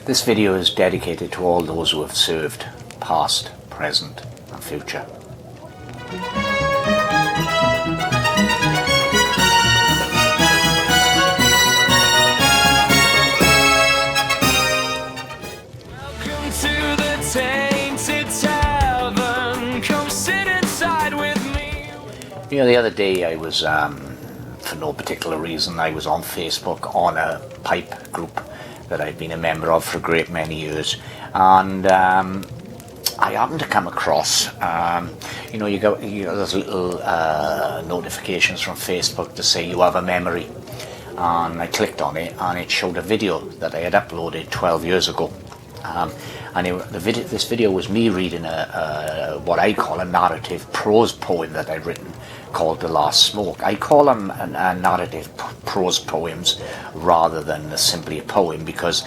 This video is dedicated to all those who have served, past, present and future. Welcome to the Tainted Tavern. Come sit inside with me. You know, the other day I was, for no particular reason, I was on Facebook on a pipe group that I've been a member of for a great many years, and I happened to come across, you get those little notifications from Facebook to say you have a memory, and I clicked on it and it showed a video that I had uploaded 12 years ago. This video was me reading what I call a narrative prose poem that I'd written called The Last Smoke. I call them narrative prose poems rather than simply a poem because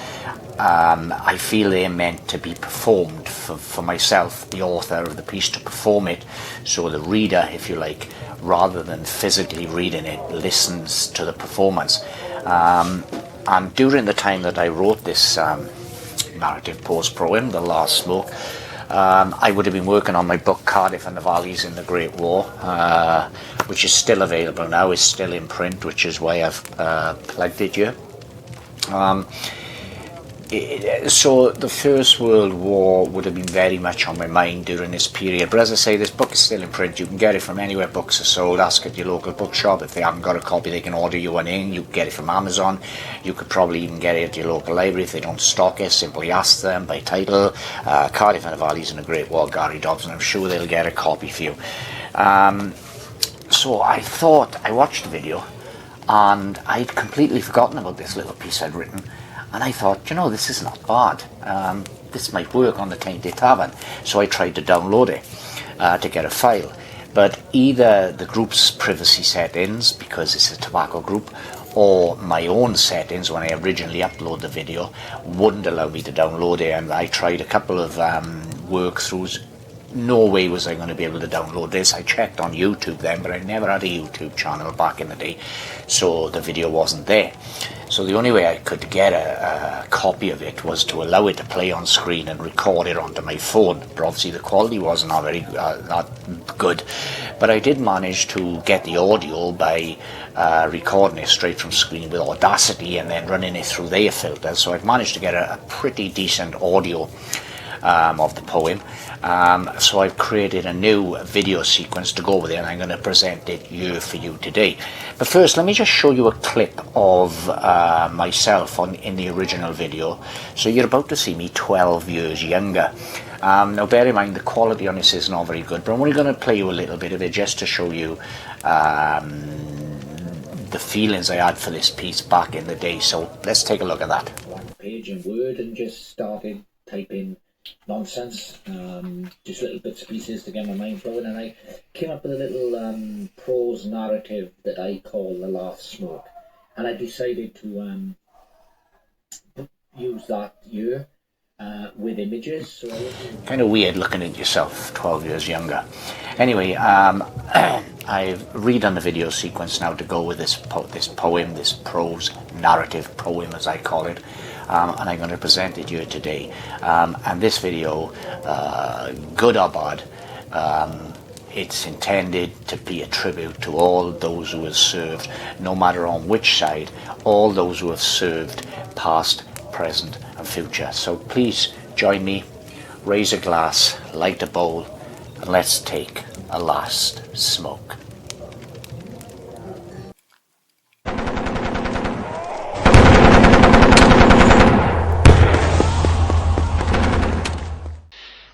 I feel they're meant to be performed for myself, the author of the piece, to perform it, so the reader, if you like, rather than physically reading it, listens to the performance. And during the time that I wrote this narrative prose poem, The Last Smoke, I would have been working on my book Cardiff and the Valleys in the Great War, which is still available now, is still in print, which is why I've plugged it here. So the First World War would have been very much on my mind during this period, but as I say, this book is still in print. You can get it from anywhere books are sold. Ask at your local bookshop. If they haven't got a copy, they can order you one in. You can get it from Amazon. You could probably even get it at your local library. If they don't stock it, simply ask them by title, Cardiff and the Valleys in the Great War, Gary Dobson. I'm sure they'll get a copy for you. So I watched the video and I'd completely forgotten about this little piece I'd written. And I thought, this is not bad. This might work on the Tainted Tavern. So I tried to download it to get a file. But either the group's privacy settings, because it's a tobacco group, or my own settings when I originally uploaded the video, wouldn't allow me to download it. And I tried a couple of work-throughs. No way was I going to be able to download this. I checked on YouTube then, but I never had a YouTube channel back in the day, so the video wasn't there. So the only way I could get a copy of it was to allow it to play on screen and record it onto my phone. But obviously the quality wasn't not good. But I did manage to get the audio by recording it straight from screen with Audacity and then running it through their filters. So I've managed to get a pretty decent audio of the poem. So I've created a new video sequence to go with it, and I'm going to present it here for you today. But first, let me just show you a clip of myself in the original video. So you're about to see me 12 years younger. Now bear in mind the quality on this is not very good, but I'm only going to play you a little bit of it just to show you the feelings I had for this piece back in the day. So let's take a look at that. One page in Word and just started typing nonsense, just little bits and pieces to get my mind flowing, and I came up with a little prose narrative that I call The Last Smoke, and I decided to use that here with images. So kind of weird looking at yourself 12 years younger. Anyway, I've redone the video sequence now to go with this poem, this prose narrative poem as I call it. And I'm going to present it here today. And this video, good or bad, it's intended to be a tribute to all those who have served, no matter on which side, all those who have served, past, present and future. So please join me, raise a glass, light a bowl, and let's take a last smoke.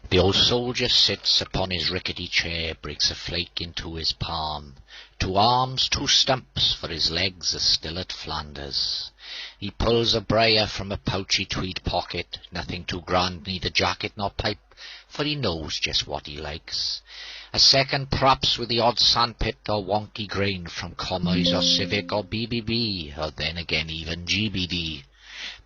The old soldier sits upon his rickety chair, breaks a flake into his palm. 2 arms, 2 stumps, for his legs are still at Flanders. He pulls a briar from a pouchy tweed pocket, nothing too grand, neither jacket nor pipe, for he knows just what he likes. A second perhaps with the odd sandpit or wonky grain from Commerce or Civic or BBB, or then again even GBD.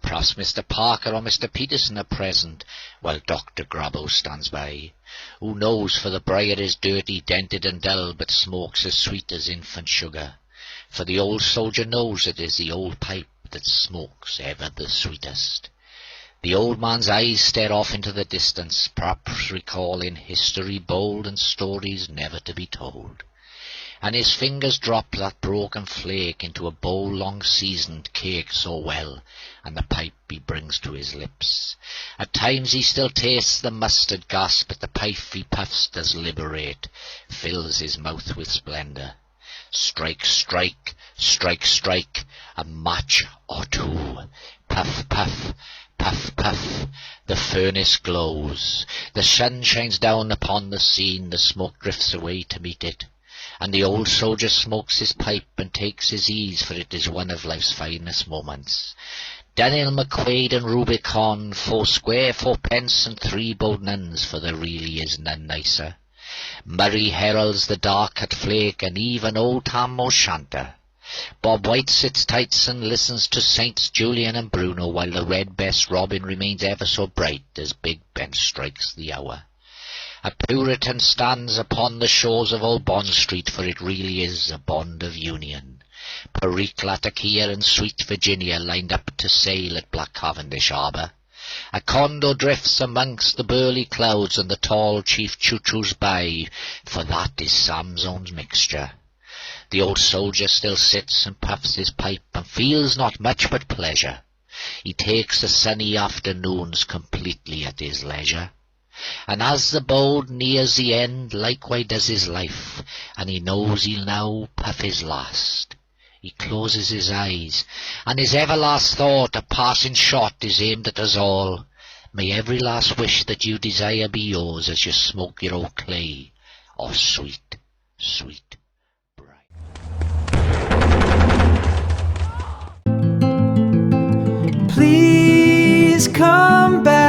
Perhaps Mr. Parker or Mr. Peterson are present, while Dr. Grabo stands by. Who knows, for the briar is dirty, dented and dull, but smokes as sweet as infant sugar. For the old soldier knows it is the old pipe that smokes ever the sweetest. The old man's eyes stare off into the distance, perhaps recalling history bold and stories never to be told. And his fingers drop that broken flake into a bowl long-seasoned cake so well, and the pipe he brings to his lips. At times he still tastes the mustard gas, but the pipe he puffs does liberate, fills his mouth with splendour. Strike, strike, strike, strike, a match or two. Puff, puff, puff, puff, the furnace glows. The sun shines down upon the scene, the smoke drifts away to meet it. And the old soldier smokes his pipe and takes his ease, for it is one of life's finest moments. Daniel McQuaid and Rubicon, 4 square, 4 pence, and 3 bowed nuns, for there really is none nicer. Murray heralds the dark-cut flake, and even old Tam O'Shanter. Bob White sits tight and listens to Saints Julian and Bruno, while the red-best Robin remains ever so bright as Big Ben strikes the hour. A Puritan stands upon the shores of Old Bond Street, for it really is a bond of union. Perique, Latakia and sweet Virginia lined up to sail at Black Cavendish Harbour. A condor drifts amongst the burly clouds, and the tall chief choo-choos by, for that is Sam's own mixture. The old soldier still sits and puffs his pipe, and feels not much but pleasure. He takes the sunny afternoons completely at his leisure. And as the bowl nears the end, likewise does his life, and he knows he'll now puff his last. He closes his eyes, and his everlast thought, a passing shot, is aimed at us all. May every last wish that you desire be yours, as you smoke your old clay, or sweet, sweet bright. Please come back.